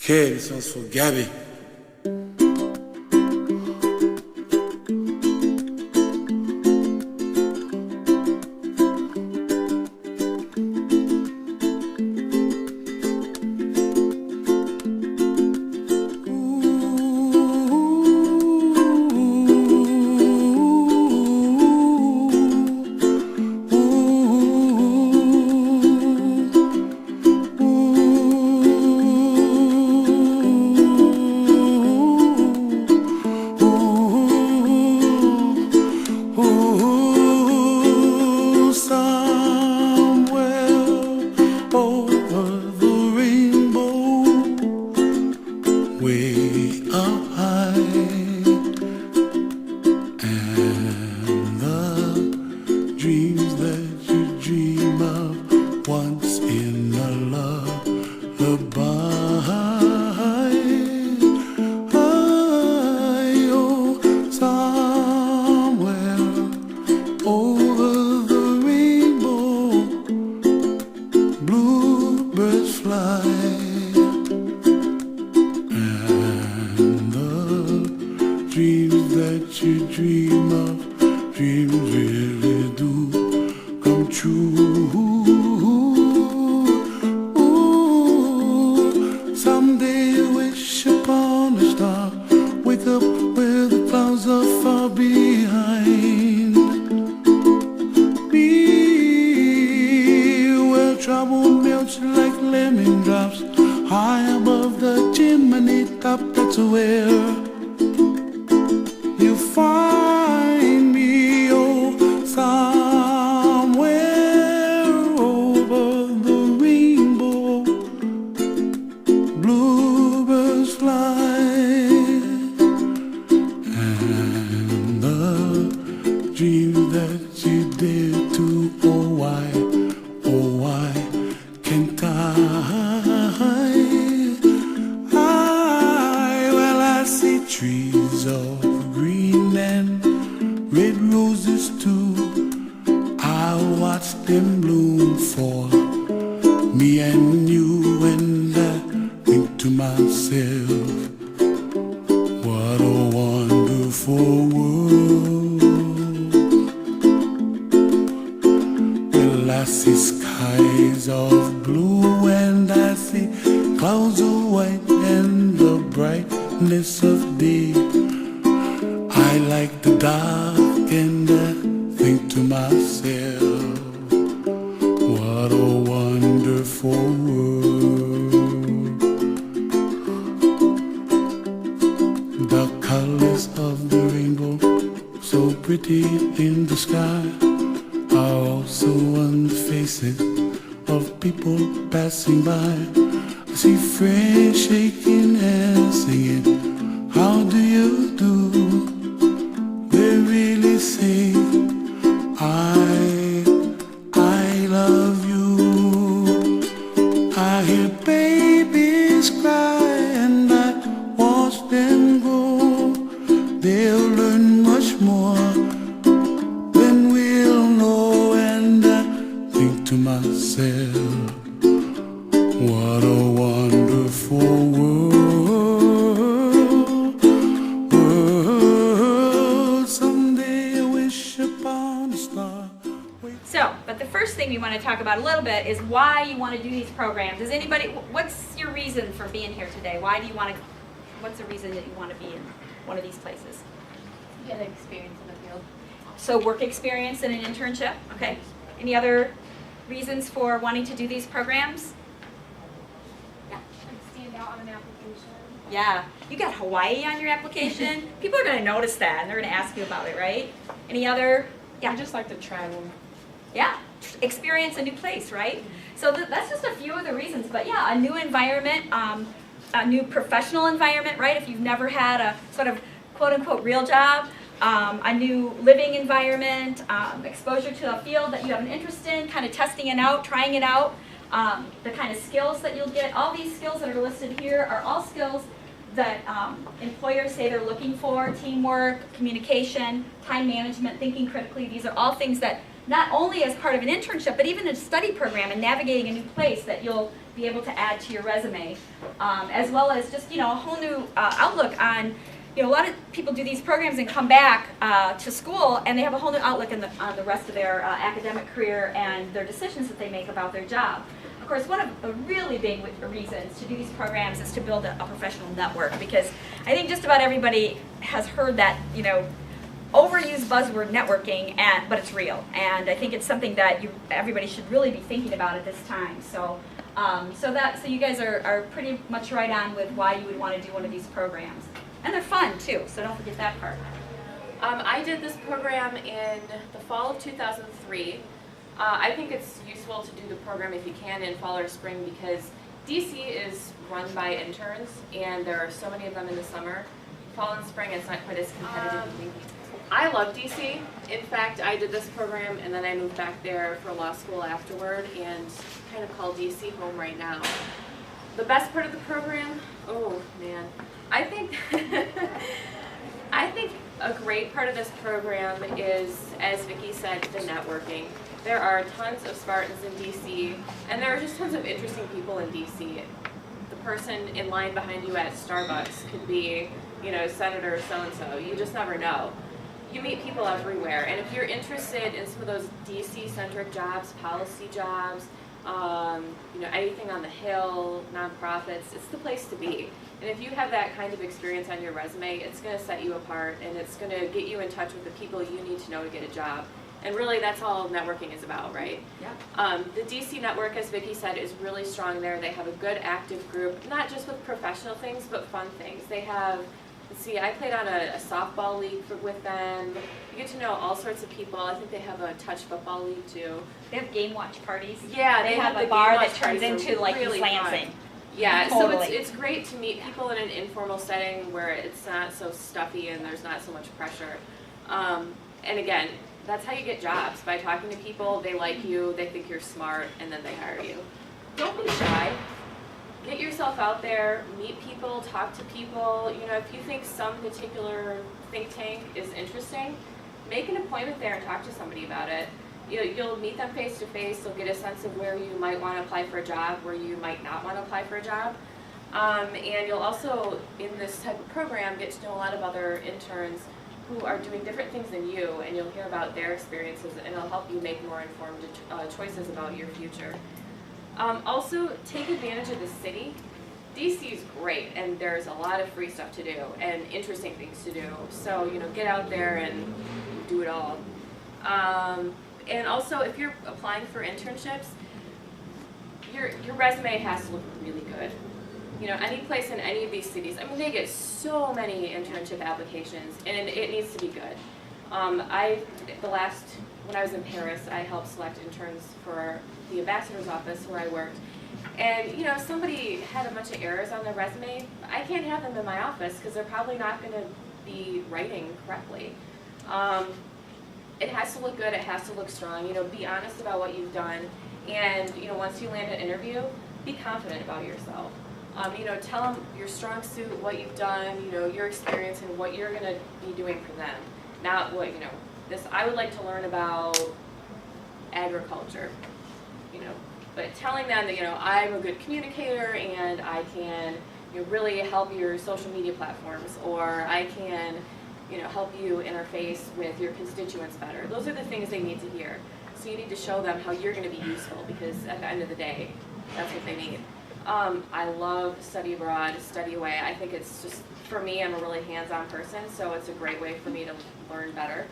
Okay, this one's for Gabby. Way up high, and the dreams that you dream of once in a lullaby. Oh, somewhere over the rainbow, bluebirds fly. Dreams that you dream of, dreams really do come true. Ooh, someday you wish upon a star, wake up where the clouds are far behind me, where trouble melts like lemon drops, high above the chimney top. That's where you find me, oh, somewhere over the rainbow, bluebirds fly, and the dreams that you dare to, oh why can't I see trees of green and red roses too. I watch them bloom for me and you, and I think to myself, what a wonderful world. Well, I see skies of blue and I see clouds of white and the brightness of day. I like the dark and I think to myself, what a wonderful world. The colors of the rainbow, so pretty in the sky, are also on the faces of people passing by. I see friends shaking hands singing, how do you do? They really say, I love you. I hear babies cry and I watch them grow. They'll learn much more than we'll know, and I think to myself, what a wonderful world. Someday I wish upon a star. So, but the first thing we want to talk about a little bit is why you want to do these programs. Does anybody, what's your reason for being here today? Why do you want to, what's the reason that you want to be in one of these places? Get experience in the field. So work experience and an internship, okay. Any other reasons for wanting to do these programs? Stand out on an application. Yeah, you got Hawaii on your application. People are going to notice that and they're going to ask you about it, right? Any other? Yeah. I just like to travel. Yeah, experience a new place, right? So that's just a few of the reasons, but yeah, a new environment, a new professional environment, right? If you've never had a sort of quote-unquote real job, a new living environment, exposure to a field that you have an interest in, kind of testing it out, trying it out, the kind of skills that you'll get. All these skills that are listed here are all skills that employers say they're looking for: teamwork, communication, time management, thinking critically. These are all things that not only as part of an internship, but even a study program and navigating a new place that you'll be able to add to your resume, as well as just, a whole new outlook on, a lot of people do these programs and come back to school and they have a whole new outlook on the rest of their academic career and their decisions that they make about their job. Of course, one of the really big reasons to do these programs is to build a professional network, because I think just about everybody has heard that, overused buzzword networking, but it's real. And I think it's something that everybody should really be thinking about at this time. So, so you guys are pretty much right on with why you would want to do one of these programs. And they're fun too, so don't forget that part. I did this program in the fall of 2003. I think it's useful to do the program if you can in fall or spring, because DC is run by interns and there are so many of them in the summer. Fall and spring, it's not quite as competitive. I love DC. In fact, I did this program and then I moved back there for law school afterward and kind of call DC home right now. The best part of the program, oh man, I think a great part of this program is, as Vicki said, the networking. There are tons of Spartans in DC, and there are just tons of interesting people in DC. The person in line behind you at Starbucks could be, Senator so-and-so. You just never know. You meet people everywhere, and if you're interested in some of those DC-centric jobs, policy jobs, anything on the Hill, nonprofits, it's the place to be. And if you have that kind of experience on your resume, it's going to set you apart, and it's going to get you in touch with the people you need to know to get a job. And really, that's all networking is about, right? Yeah. The DC network, as Vicki said, is really strong there. They have a good active group, not just with professional things, but fun things. They have, I played on a softball league with them. You get to know all sorts of people. I think they have a touch football league too. They have game watch parties. Yeah, they have the a bar game that watch turns parties into are like really East Lansing. fun. Yeah, Totally. so it's great to meet people in an informal setting where it's not so stuffy and there's not so much pressure. And again, that's how you get jobs, by talking to people. They like you, they think you're smart, and then they hire you. Don't be shy. Get yourself out there, meet people, talk to people. If you think some particular think tank is interesting, make an appointment there and talk to somebody about it. You'll meet them face to face. You'll get a sense of where you might want to apply for a job, where you might not want to apply for a job. And you'll also, in this type of program, get to know a lot of other interns who are doing different things than you, and you'll hear about their experiences, and it'll help you make more informed choices about your future. Also, take advantage of the city. DC is great, and there's a lot of free stuff to do and interesting things to do. So, get out there and do it all. And also, if you're applying for internships, your resume has to look really good. Any place in any of these cities, they get so many internship applications, and it needs to be good. When I was in Paris, I helped select interns for the ambassador's office where I worked. And, if somebody had a bunch of errors on their resume, I can't have them in my office because they're probably not going to be writing correctly. It has to look good, it has to look strong. Be honest about what you've done. And, once you land an interview, be confident about yourself. Tell them your strong suit, what you've done, your experience, and what you're going to be doing for them. Not what, I would like to learn about agriculture, but telling them that, I'm a good communicator and I can really help your social media platforms, or I can, help you interface with your constituents better. Those are the things they need to hear. So you need to show them how you're going to be useful, because at the end of the day, that's what they need. I love study abroad, study away. I think it's just, for me, I'm a really hands-on person, so it's a great way for me to learn better.